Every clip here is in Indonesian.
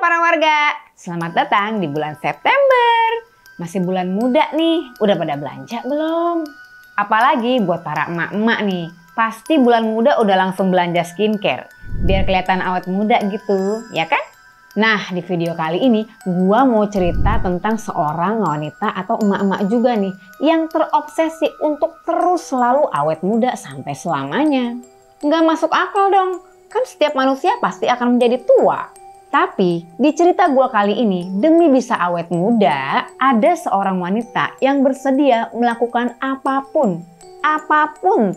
para warga, selamat datang di bulan September. Masih bulan muda nih, udah pada belanja belum? Apalagi buat para emak-emak nih, pasti bulan muda udah langsung belanja skincare. Biar kelihatan awet muda gitu, ya kan? Nah, di video kali ini gua mau cerita tentang seorang wanita atau emak-emak juga nih yang terobsesi untuk terus selalu awet muda sampai selamanya. Nggak masuk akal dong, kan setiap manusia pasti akan menjadi tua. Tapi di cerita gua kali ini, demi bisa awet muda, ada seorang wanita yang bersedia melakukan apapun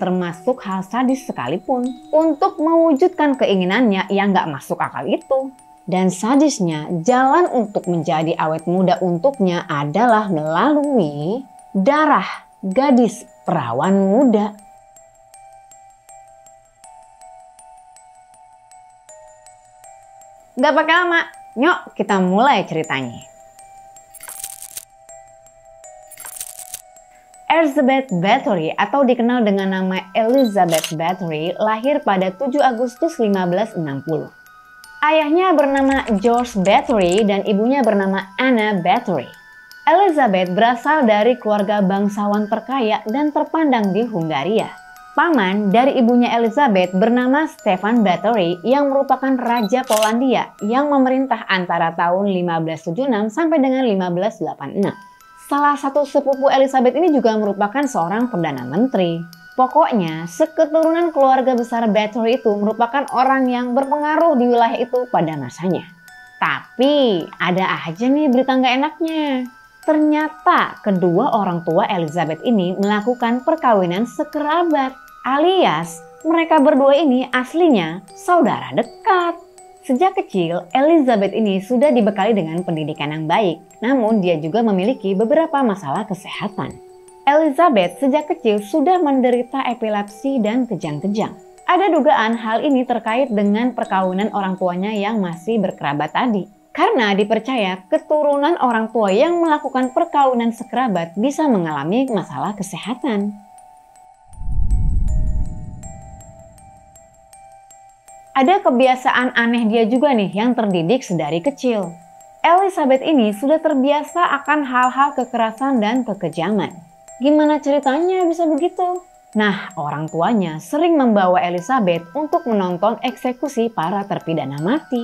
termasuk hal sadis sekalipun untuk mewujudkan keinginannya yang gak masuk akal itu. Dan sadisnya, jalan untuk menjadi awet muda untuknya adalah melalui darah gadis perawan muda. Gak pakai lama, yuk kita mulai ceritanya. Elizabeth Bathory atau dikenal dengan nama Elizabeth Bathory lahir pada 7 Agustus 1560. Ayahnya bernama George Bathory dan ibunya bernama Anna Bathory. Elizabeth berasal dari keluarga bangsawan terkaya dan terpandang di Hungaria. Paman dari ibunya Elizabeth bernama Stefan Bathory yang merupakan Raja Polandia yang memerintah antara tahun 1576 sampai dengan 1586. Salah satu sepupu Elizabeth ini juga merupakan seorang Perdana Menteri. Pokoknya, seketurunan keluarga besar Bathory itu merupakan orang yang berpengaruh di wilayah itu pada masanya. Tapi, ada aja nih berita nggak enaknya. Ternyata, kedua orang tua Elizabeth ini melakukan perkawinan sekerabat. Alias, mereka berdua ini aslinya saudara dekat. Sejak kecil, Elizabeth ini sudah dibekali dengan pendidikan yang baik. Namun, dia juga memiliki beberapa masalah kesehatan. Elizabeth sejak kecil sudah menderita epilepsi dan kejang-kejang. Ada dugaan hal ini terkait dengan perkawinan orang tuanya yang masih berkerabat tadi. Karena dipercaya keturunan orang tua yang melakukan perkawinan sekerabat bisa mengalami masalah kesehatan. Ada kebiasaan aneh dia juga nih yang terdidik sedari kecil. Elizabeth ini sudah terbiasa akan hal-hal kekerasan dan kekejaman. Gimana ceritanya bisa begitu? Nah, orang tuanya sering membawa Elizabeth untuk menonton eksekusi para terpidana mati.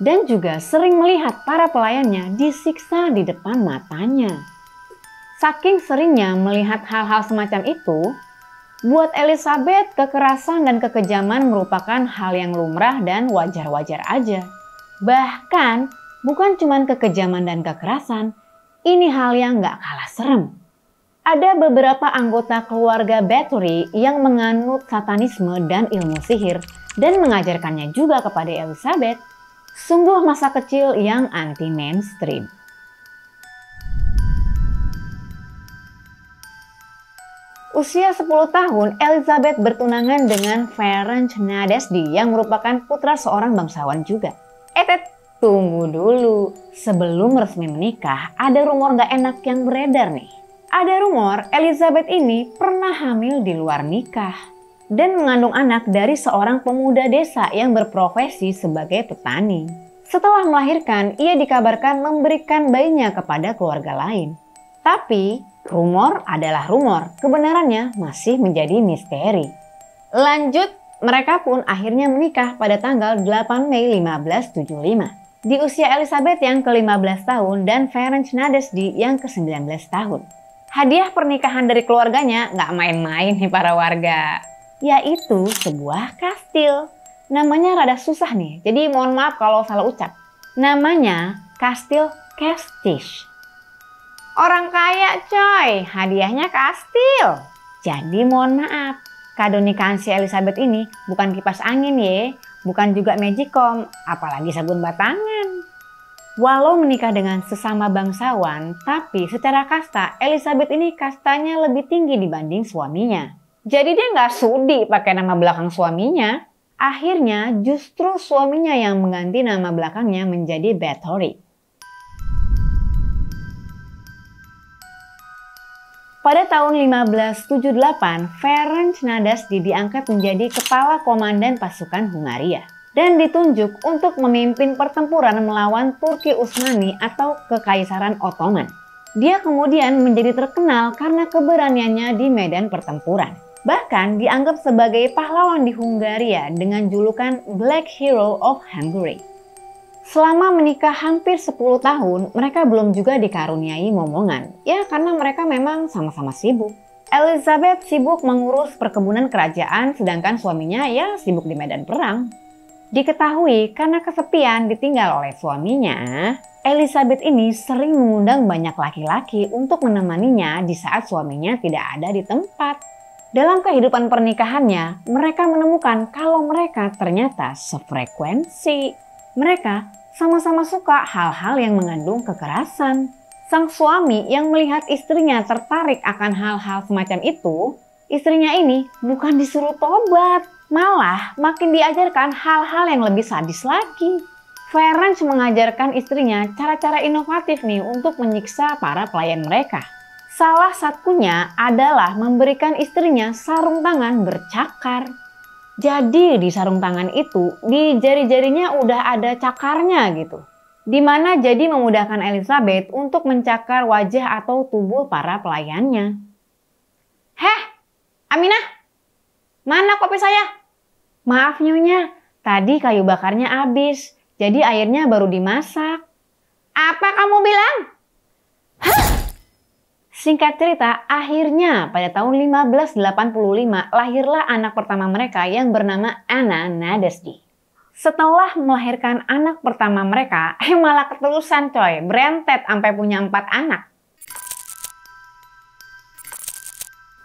Dan juga sering melihat para pelayannya disiksa di depan matanya. Saking seringnya melihat hal-hal semacam itu, buat Elizabeth kekerasan dan kekejaman merupakan hal yang lumrah dan wajar-wajar aja. Bahkan bukan cuma kekejaman dan kekerasan, ini hal yang gak kalah serem. Ada beberapa anggota keluarga Bathory yang menganut satanisme dan ilmu sihir dan mengajarkannya juga kepada Elizabeth. Sungguh masa kecil yang anti-mainstream. Usia 10 tahun, Elizabeth bertunangan dengan Ferenc Nadezhdy yang merupakan putra seorang bangsawan juga. Tunggu dulu. Sebelum resmi menikah, ada rumor gak enak yang beredar nih. Ada rumor Elizabeth ini pernah hamil di luar nikah dan mengandung anak dari seorang pemuda desa yang berprofesi sebagai petani. Setelah melahirkan, ia dikabarkan memberikan bayinya kepada keluarga lain. Tapi, rumor adalah rumor, kebenarannya masih menjadi misteri. Lanjut, mereka pun akhirnya menikah pada tanggal 8 Mei 1575. Di usia Elizabeth yang ke-15 tahun dan Ferenc Nadezhdy yang ke-19 tahun. Hadiah pernikahan dari keluarganya nggak main-main nih para warga. Yaitu sebuah kastil. Namanya rada susah nih, jadi mohon maaf kalau salah ucap. Namanya Kastil Castich. Orang kaya coy, hadiahnya kastil. Jadi mohon maaf, kado nikahan si Elizabeth ini bukan kipas angin ye, bukan juga magicom, apalagi sabun batangan. Walau menikah dengan sesama bangsawan, tapi secara kasta Elizabeth ini kastanya lebih tinggi dibanding suaminya. Jadi dia nggak sudi pakai nama belakang suaminya. Akhirnya justru suaminya yang mengganti nama belakangnya menjadi Bathory. Pada tahun 1578, Ferenc Nadezhdy diangkat menjadi kepala komandan pasukan Hungaria. dan ditunjuk untuk memimpin pertempuran melawan Turki Utsmani atau Kekaisaran Ottoman. Dia kemudian menjadi terkenal karena keberaniannya di medan pertempuran. Bahkan dianggap sebagai pahlawan di Hungaria dengan julukan Black Hero of Hungary. Selama menikah hampir 10 tahun, mereka belum juga dikaruniai momongan. Ya karena mereka memang sama-sama sibuk. Elizabeth sibuk mengurus perkebunan kerajaan sedangkan suaminya ya sibuk di medan perang. Diketahui karena kesepian ditinggal oleh suaminya, Elizabeth ini sering mengundang banyak laki-laki untuk menemaninya di saat suaminya tidak ada di tempat. Dalam kehidupan pernikahannya, mereka menemukan kalau mereka ternyata sefrekuensi. Mereka sama-sama suka hal-hal yang mengandung kekerasan. Sang suami yang melihat istrinya tertarik akan hal-hal semacam itu, istrinya ini bukan disuruh tobat, malah makin diajarkan hal-hal yang lebih sadis lagi. Ferenc mengajarkan istrinya cara-cara inovatif nih untuk menyiksa para pelayan mereka. Salah satunya adalah memberikan istrinya sarung tangan bercakar. Jadi di sarung tangan itu, di jari-jarinya udah ada cakarnya gitu. Dimana jadi memudahkan Elizabeth untuk mencakar wajah atau tubuh para pelayannya. Heh, Aminah, mana kopi saya? Maaf Nyonya, tadi kayu bakarnya habis, jadi airnya baru dimasak. Apa kamu bilang? Hah? Singkat cerita, akhirnya pada tahun 1585 lahirlah anak pertama mereka yang bernama Anna Nadezhdy. Setelah melahirkan anak pertama mereka, malah keterusan coy, berentet sampai punya 4 anak.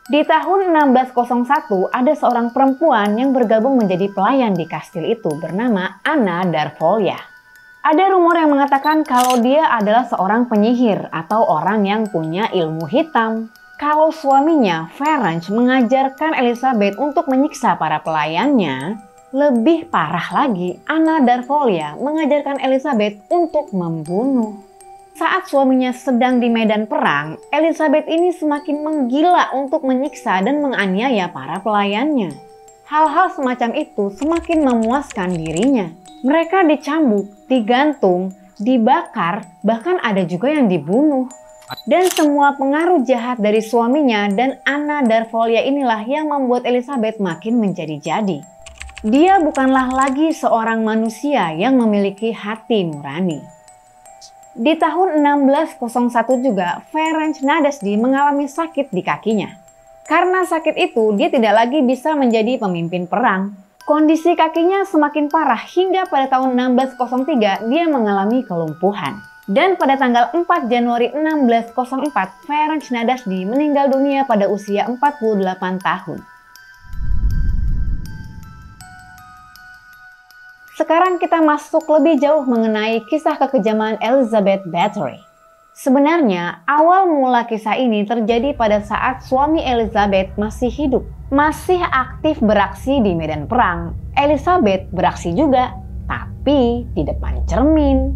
Di tahun 1601 ada seorang perempuan yang bergabung menjadi pelayan di kastil itu bernama Anna Darvolya. Ada rumor yang mengatakan kalau dia adalah seorang penyihir atau orang yang punya ilmu hitam. Kalau suaminya, Ferenc, mengajarkan Elizabeth untuk menyiksa para pelayannya, lebih parah lagi, Anna Darvolya mengajarkan Elizabeth untuk membunuh. Saat suaminya sedang di medan perang, Elizabeth ini semakin menggila untuk menyiksa dan menganiaya para pelayannya. Hal-hal semacam itu semakin memuaskan dirinya. Mereka dicambuk, digantung, dibakar, bahkan ada juga yang dibunuh. Dan semua pengaruh jahat dari suaminya dan Anna Darvolya inilah yang membuat Elizabeth makin menjadi-jadi. Dia bukanlah lagi seorang manusia yang memiliki hati nurani. Di tahun 1601 juga, Ferenc Nadezhdy mengalami sakit di kakinya. Karena sakit itu, dia tidak lagi bisa menjadi pemimpin perang. Kondisi kakinya semakin parah hingga pada tahun 1603 dia mengalami kelumpuhan. Dan pada tanggal 4 Januari 1604, Ferenc Nadezhdy meninggal dunia pada usia 48 tahun. Sekarang kita masuk lebih jauh mengenai kisah kekejaman Elizabeth Bathory. Sebenarnya, awal mula kisah ini terjadi pada saat suami Elizabeth masih hidup. Masih aktif beraksi di medan perang. Elizabeth beraksi juga, tapi di depan cermin.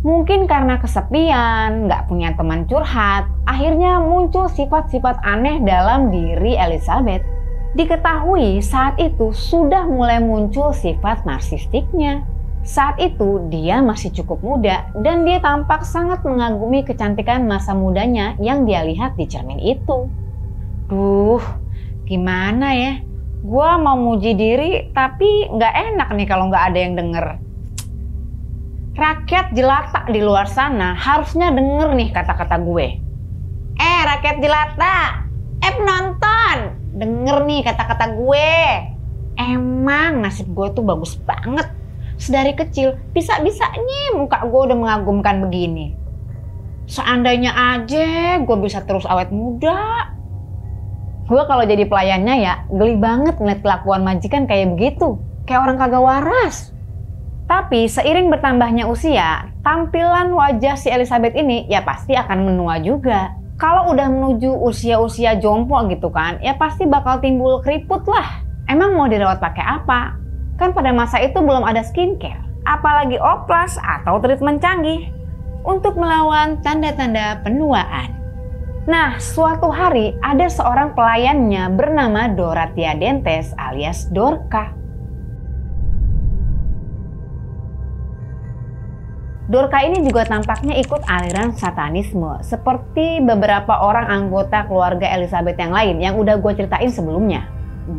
Mungkin karena kesepian, nggak punya teman curhat, akhirnya muncul sifat-sifat aneh dalam diri Elizabeth. Diketahui saat itu sudah mulai muncul sifat narsistiknya. Saat itu dia masih cukup muda dan dia tampak sangat mengagumi kecantikan masa mudanya yang dia lihat di cermin itu. Duh, gimana ya? Gua mau muji diri tapi nggak enak nih kalau nggak ada yang denger. Rakyat jelata di luar sana harusnya denger nih kata-kata gue. Rakyat jelata, penonton, denger nih kata-kata gue. Emang nasib gue tuh bagus banget. Sedari kecil, bisa-bisanya muka gue udah mengagumkan begini. Seandainya aja gue bisa terus awet muda. Gue kalau jadi pelayannya ya, geli banget ngeliat kelakuan majikan kayak begitu. Kayak orang kagak waras. Tapi seiring bertambahnya usia, tampilan wajah si Elizabeth ini ya pasti akan menua juga. Kalau udah menuju usia-usia jompo gitu kan, ya pasti bakal timbul keriput lah. Emang mau dirawat pakai apa? Kan pada masa itu belum ada skincare, apalagi oplas atau treatment canggih untuk melawan tanda-tanda penuaan. Nah, suatu hari ada seorang pelayannya bernama Dorothea Dentes alias Dorka. Dorka ini juga tampaknya ikut aliran satanisme seperti beberapa orang anggota keluarga Elizabeth yang lain yang udah gue ceritain sebelumnya.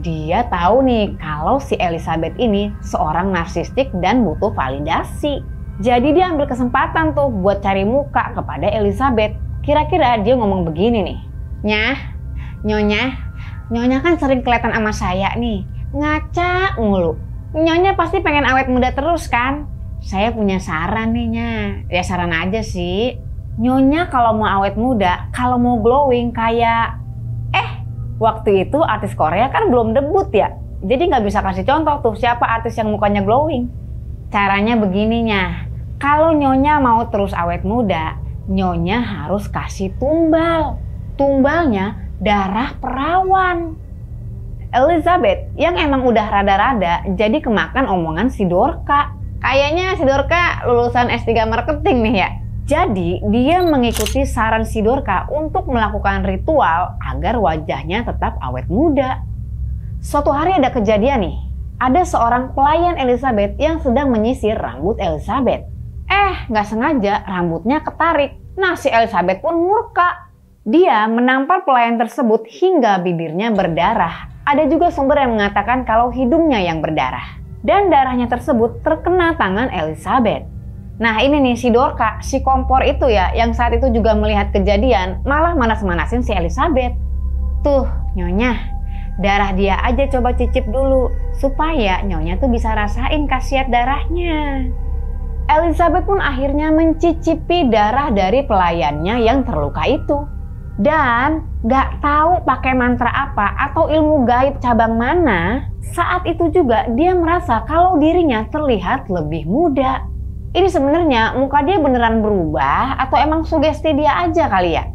Dia tahu nih kalau si Elizabeth ini seorang narsistik dan butuh validasi. Jadi dia ambil kesempatan tuh buat cari muka kepada Elizabeth. Kira-kira dia ngomong begini nih. Nyonya kan sering kelihatan sama saya nih, ngaca mulu. Nyonya pasti pengen awet muda terus kan? Saya punya saran nih, Nya. Ya saran aja sih. Nyonya kalau mau awet muda, kalau mau glowing kayak... waktu itu artis Korea kan belum debut ya. Jadi nggak bisa kasih contoh tuh siapa artis yang mukanya glowing. Caranya begini, Nya. Kalau Nyonya mau terus awet muda, Nyonya harus kasih tumbal. Tumbalnya darah perawan. Elizabeth yang emang udah rada-rada jadi kemakan omongan si Dorka. Kayaknya si Dorka lulusan S3 marketing nih ya. Jadi dia mengikuti saran si Dorka untuk melakukan ritual agar wajahnya tetap awet muda. Suatu hari ada kejadian nih. Ada seorang pelayan Elizabeth yang sedang menyisir rambut Elizabeth. Nggak sengaja rambutnya ketarik. Nah si Elizabeth pun murka. Dia menampar pelayan tersebut hingga bibirnya berdarah. Ada juga sumber yang mengatakan kalau hidungnya yang berdarah. Dan darahnya tersebut terkena tangan Elizabeth. Nah ini nih si Dorka, si kompor itu ya, yang saat itu juga melihat kejadian, malah manas-manasin si Elizabeth. Tuh Nyonya, darah dia aja coba cicip dulu, supaya Nyonya tuh bisa rasain khasiat darahnya. Elizabeth pun akhirnya mencicipi darah dari pelayannya yang terluka itu. Dan gak tahu pakai mantra apa atau ilmu gaib cabang mana, saat itu juga dia merasa kalau dirinya terlihat lebih muda. Ini sebenarnya muka dia beneran berubah atau emang sugesti dia aja kali ya?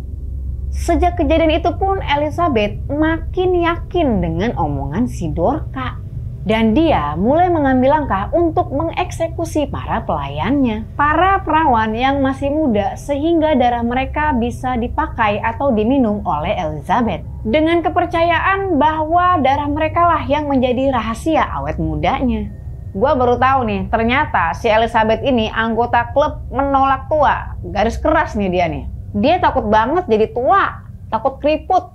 Sejak kejadian itu pun Elizabeth makin yakin dengan omongan si Dorka. Dan dia mulai mengambil langkah untuk mengeksekusi para pelayannya. Para perawan yang masih muda sehingga darah mereka bisa dipakai atau diminum oleh Elizabeth. Dengan kepercayaan bahwa darah mereka lah yang menjadi rahasia awet mudanya. Gua baru tahu nih, ternyata si Elizabeth ini anggota klub menolak tua. Garis keras nih dia nih. Dia takut banget jadi tua, takut keriput.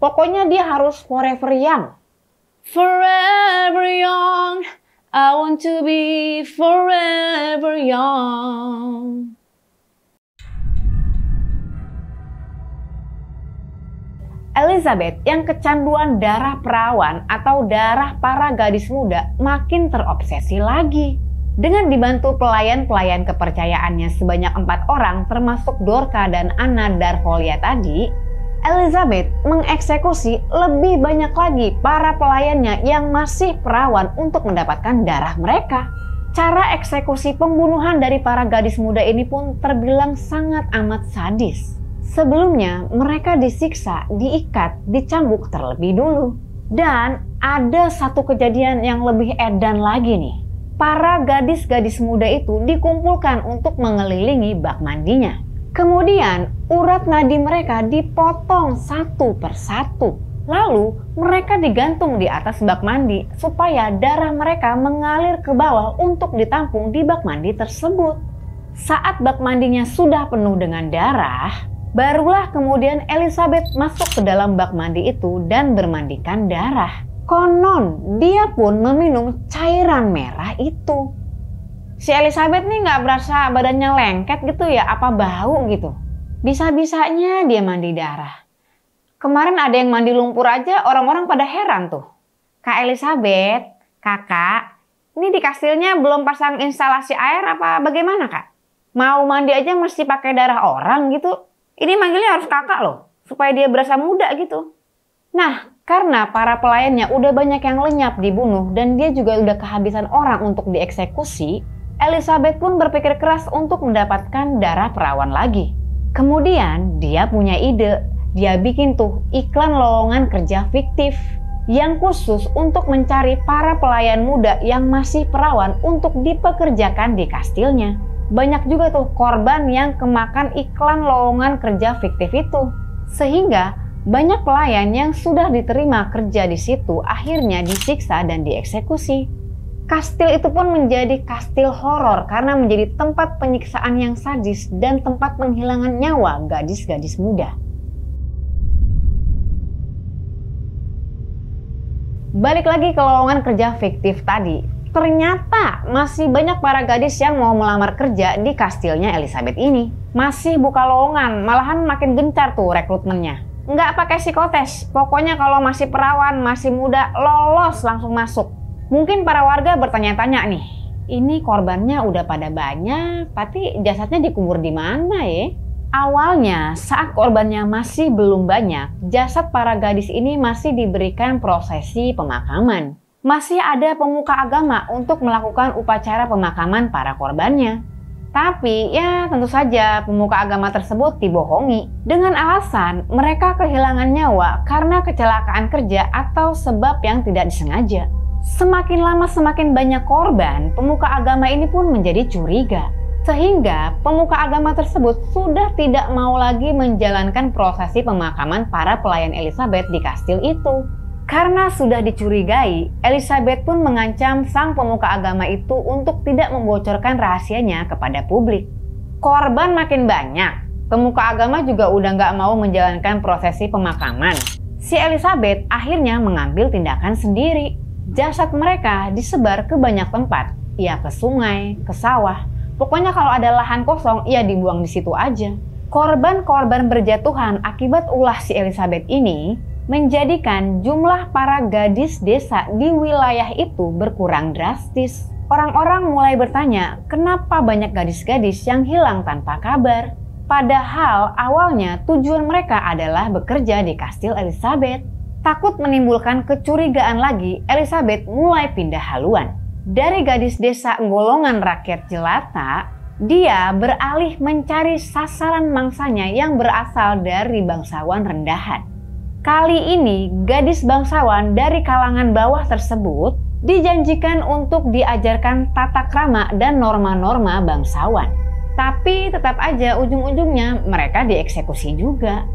Pokoknya dia harus forever young. Forever young, I want to be forever young. Elizabeth yang kecanduan darah perawan atau darah para gadis muda makin terobsesi lagi. Dengan dibantu pelayan-pelayan kepercayaannya sebanyak 4 orang termasuk Dorka dan Anna Darfolia tadi, Elizabeth mengeksekusi lebih banyak lagi para pelayannya yang masih perawan untuk mendapatkan darah mereka. Cara eksekusi pembunuhan dari para gadis muda ini pun terbilang sangat amat sadis. Sebelumnya mereka disiksa, diikat, dicambuk terlebih dulu. Dan ada satu kejadian yang lebih edan lagi nih. Para gadis-gadis muda itu dikumpulkan untuk mengelilingi bak mandinya. Kemudian urat nadi mereka dipotong satu persatu. Lalu mereka digantung di atas bak mandi supaya darah mereka mengalir ke bawah untuk ditampung di bak mandi tersebut. Saat bak mandinya sudah penuh dengan darah, barulah kemudian Elizabeth masuk ke dalam bak mandi itu dan bermandikan darah. Konon dia pun meminum cairan merah itu. Si Elizabeth nih nggak berasa badannya lengket gitu ya, apa bau gitu. Bisa-bisanya dia mandi darah. Kemarin ada yang mandi lumpur aja, orang-orang pada heran tuh. Kak Elizabeth, kakak, ini di kastilnya belum pasang instalasi air apa bagaimana kak? Mau mandi aja mesti pakai darah orang gitu. Ini manggilnya harus kakak loh, supaya dia berasa muda gitu. Nah, karena para pelayannya udah banyak yang lenyap dibunuh dan dia juga udah kehabisan orang untuk dieksekusi, Elizabeth pun berpikir keras untuk mendapatkan darah perawan lagi. Kemudian dia punya ide, dia bikin tuh iklan lowongan kerja fiktif yang khusus untuk mencari para pelayan muda yang masih perawan untuk dipekerjakan di kastilnya. Banyak juga tuh korban yang kemakan iklan lowongan kerja fiktif itu. Sehingga banyak pelayan yang sudah diterima kerja di situ akhirnya disiksa dan dieksekusi. Kastil itu pun menjadi kastil horor karena menjadi tempat penyiksaan yang sadis dan tempat penghilangan nyawa gadis-gadis muda. Balik lagi ke lowongan kerja fiktif tadi. Ternyata masih banyak para gadis yang mau melamar kerja di kastilnya Elizabeth ini. Masih buka lowongan, malahan makin gencar tuh rekrutmennya. Nggak pakai psikotes, pokoknya kalau masih perawan, masih muda, lolos langsung masuk. Mungkin para warga bertanya-tanya nih, ini korbannya udah pada banyak, tapi jasadnya dikubur di mana ya? Awalnya, saat korbannya masih belum banyak, jasad para gadis ini masih diberikan prosesi pemakaman. Masih ada pemuka agama untuk melakukan upacara pemakaman para korbannya. Tapi ya tentu saja pemuka agama tersebut dibohongi dengan alasan mereka kehilangan nyawa karena kecelakaan kerja atau sebab yang tidak disengaja. Semakin lama semakin banyak korban, pemuka agama ini pun menjadi curiga. Sehingga pemuka agama tersebut sudah tidak mau lagi menjalankan prosesi pemakaman para pelayan Elizabeth di kastil itu. Karena sudah dicurigai, Elizabeth pun mengancam sang pemuka agama itu untuk tidak membocorkan rahasianya kepada publik. Korban makin banyak, pemuka agama juga udah nggak mau menjalankan prosesi pemakaman. Si Elizabeth akhirnya mengambil tindakan sendiri. Jasad mereka disebar ke banyak tempat, ya ke sungai, ke sawah. Pokoknya kalau ada lahan kosong, ya dibuang di situ aja. Korban-korban berjatuhan akibat ulah si Elizabeth ini menjadikan jumlah para gadis desa di wilayah itu berkurang drastis. Orang-orang mulai bertanya, kenapa banyak gadis-gadis yang hilang tanpa kabar? Padahal awalnya tujuan mereka adalah bekerja di kastil Elizabeth. Takut menimbulkan kecurigaan lagi, Elizabeth mulai pindah haluan. Dari gadis desa golongan rakyat jelata, dia beralih mencari sasaran mangsanya yang berasal dari bangsawan rendahan. Kali ini, gadis bangsawan dari kalangan bawah tersebut dijanjikan untuk diajarkan tata krama dan norma-norma bangsawan. Tapi tetap aja ujung-ujungnya mereka dieksekusi juga.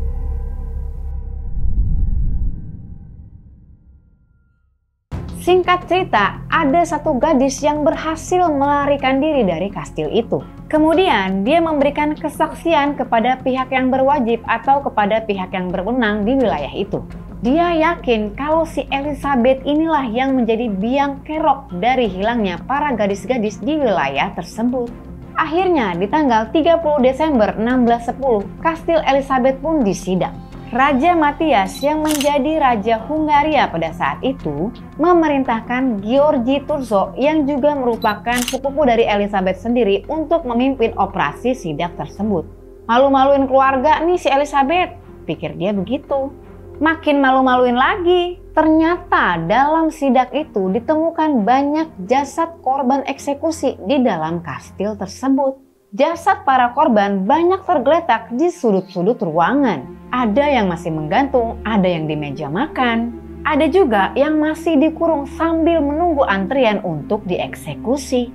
Singkat cerita, ada satu gadis yang berhasil melarikan diri dari kastil itu. Kemudian, dia memberikan kesaksian kepada pihak yang berwajib atau kepada pihak yang berwenang di wilayah itu. Dia yakin kalau si Elizabeth inilah yang menjadi biang kerok dari hilangnya para gadis-gadis di wilayah tersebut. Akhirnya, di tanggal 30 Desember 1610, kastil Elizabeth pun disidang. Raja Matthias yang menjadi Raja Hungaria pada saat itu memerintahkan Georgi Thurzo yang juga merupakan sepupu dari Elizabeth sendiri untuk memimpin operasi sidak tersebut. Malu-maluin keluarga nih si Elizabeth, pikir dia begitu. Makin malu-maluin lagi, ternyata dalam sidak itu ditemukan banyak jasad korban eksekusi di dalam kastil tersebut. Jasad para korban banyak tergeletak di sudut-sudut ruangan. Ada yang masih menggantung, ada yang di meja makan, ada juga yang masih dikurung sambil menunggu antrian untuk dieksekusi.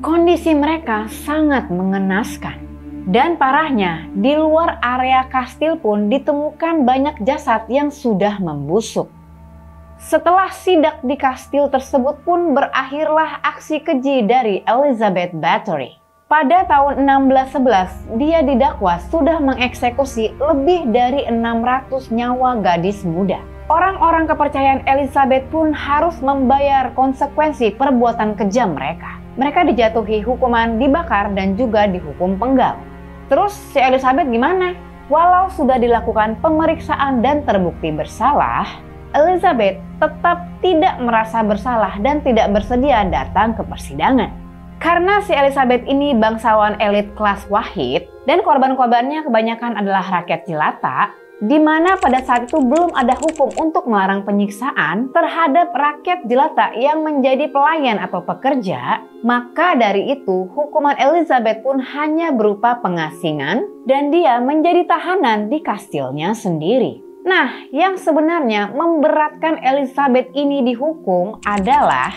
Kondisi mereka sangat mengenaskan. Dan parahnya, di luar area kastil pun ditemukan banyak jasad yang sudah membusuk. Setelah sidak di kastil tersebut pun berakhirlah aksi keji dari Elizabeth Bathory. Pada tahun 1611, dia didakwa sudah mengeksekusi lebih dari 600 nyawa gadis muda. Orang-orang kepercayaan Elizabeth pun harus membayar konsekuensi perbuatan kejam mereka. Mereka dijatuhi hukuman dibakar dan juga dihukum penggal. Terus si Elizabeth gimana? Walau sudah dilakukan pemeriksaan dan terbukti bersalah, Elizabeth tetap tidak merasa bersalah dan tidak bersedia datang ke persidangan. Karena si Elizabeth ini bangsawan elit kelas wahid dan korban-korbannya kebanyakan adalah rakyat jelata, di mana pada saat itu belum ada hukum untuk melarang penyiksaan terhadap rakyat jelata yang menjadi pelayan atau pekerja, maka dari itu hukuman Elizabeth pun hanya berupa pengasingan dan dia menjadi tahanan di kastilnya sendiri. Nah, yang sebenarnya memberatkan Elizabeth ini dihukum adalah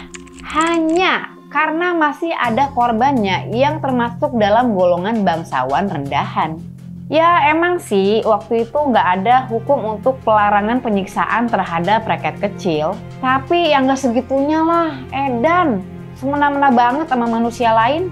hanya karena masih ada korbannya yang termasuk dalam golongan bangsawan rendahan. Ya emang sih waktu itu nggak ada hukum untuk pelarangan penyiksaan terhadap rakyat kecil. Tapi yang nggak segitunya lah, edan. semena-mena banget sama manusia lain.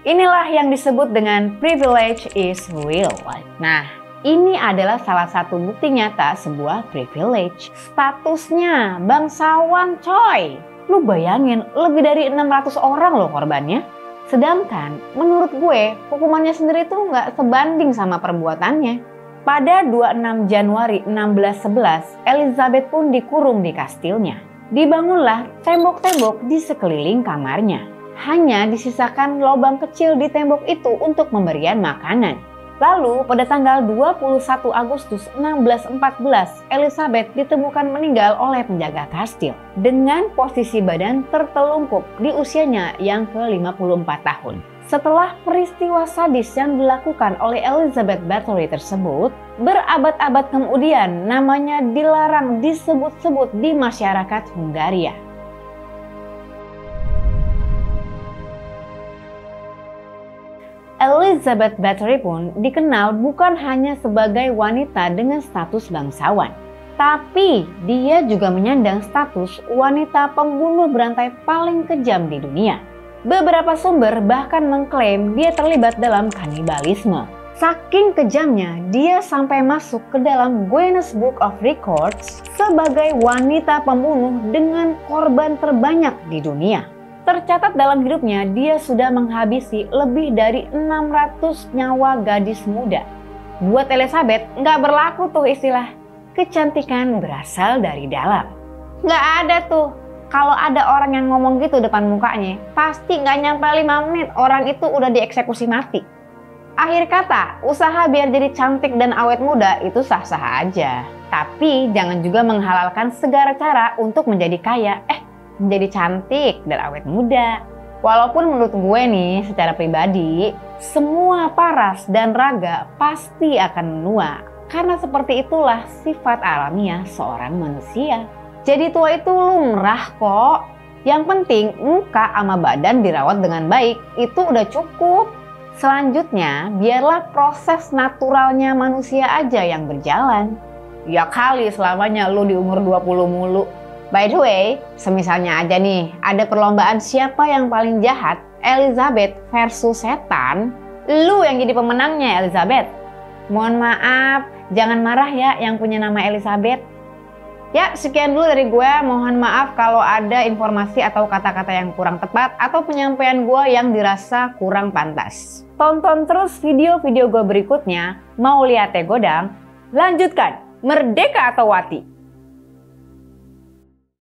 Inilah yang disebut dengan privilege is real. Nah, ini adalah salah satu bukti nyata sebuah privilege. Statusnya bangsawan coy. Lu bayangin lebih dari 600 orang loh korbannya. Sedangkan menurut gue hukumannya sendiri tuh nggak sebanding sama perbuatannya. Pada 26 Januari 1611, Elizabeth pun dikurung di kastilnya. Dibangunlah tembok-tembok di sekeliling kamarnya. Hanya disisakan lubang kecil di tembok itu untuk pemberian makanan. Lalu pada tanggal 21 Agustus 1614, Elizabeth ditemukan meninggal oleh penjaga kastil dengan posisi badan tertelungkup di usianya yang ke-54 tahun. Setelah peristiwa sadis yang dilakukan oleh Elizabeth Bathory tersebut, berabad-abad kemudian namanya dilarang disebut-sebut di masyarakat Hungaria. Elizabeth Bathory pun dikenal bukan hanya sebagai wanita dengan status bangsawan, tapi dia juga menyandang status wanita pembunuh berantai paling kejam di dunia. Beberapa sumber bahkan mengklaim dia terlibat dalam kanibalisme. Saking kejamnya, dia sampai masuk ke dalam Guinness Book of Records sebagai wanita pembunuh dengan korban terbanyak di dunia. Tercatat dalam hidupnya, dia sudah menghabisi lebih dari 600 nyawa gadis muda. Buat Elizabeth, nggak berlaku tuh istilah kecantikan berasal dari dalam. Nggak ada tuh. Kalau ada orang yang ngomong gitu depan mukanya, pasti nggak nyampe 5 menit orang itu udah dieksekusi mati. Akhir kata, usaha biar jadi cantik dan awet muda itu sah-sah aja. Tapi jangan juga menghalalkan segala cara untuk menjadi kaya, menjadi cantik dan awet muda. Walaupun menurut gue nih secara pribadi, semua paras dan raga pasti akan menua. Karena seperti itulah sifat alamiah seorang manusia. Jadi tua itu lumrah kok. Yang penting muka sama badan dirawat dengan baik, itu udah cukup. Selanjutnya biarlah proses naturalnya manusia aja yang berjalan. Ya kali selamanya lu di umur 20 mulu. By the way, semisalnya aja nih, ada perlombaan siapa yang paling jahat, Elizabeth versus setan, lu yang jadi pemenangnya Elizabeth. Mohon maaf, jangan marah ya yang punya nama Elizabeth. Ya, sekian dulu dari gue. Mohon maaf kalau ada informasi atau kata-kata yang kurang tepat atau penyampaian gue yang dirasa kurang pantas. Tonton terus video-video gue berikutnya. Mau lihat ya godang? Lanjutkan, merdeka atau mati.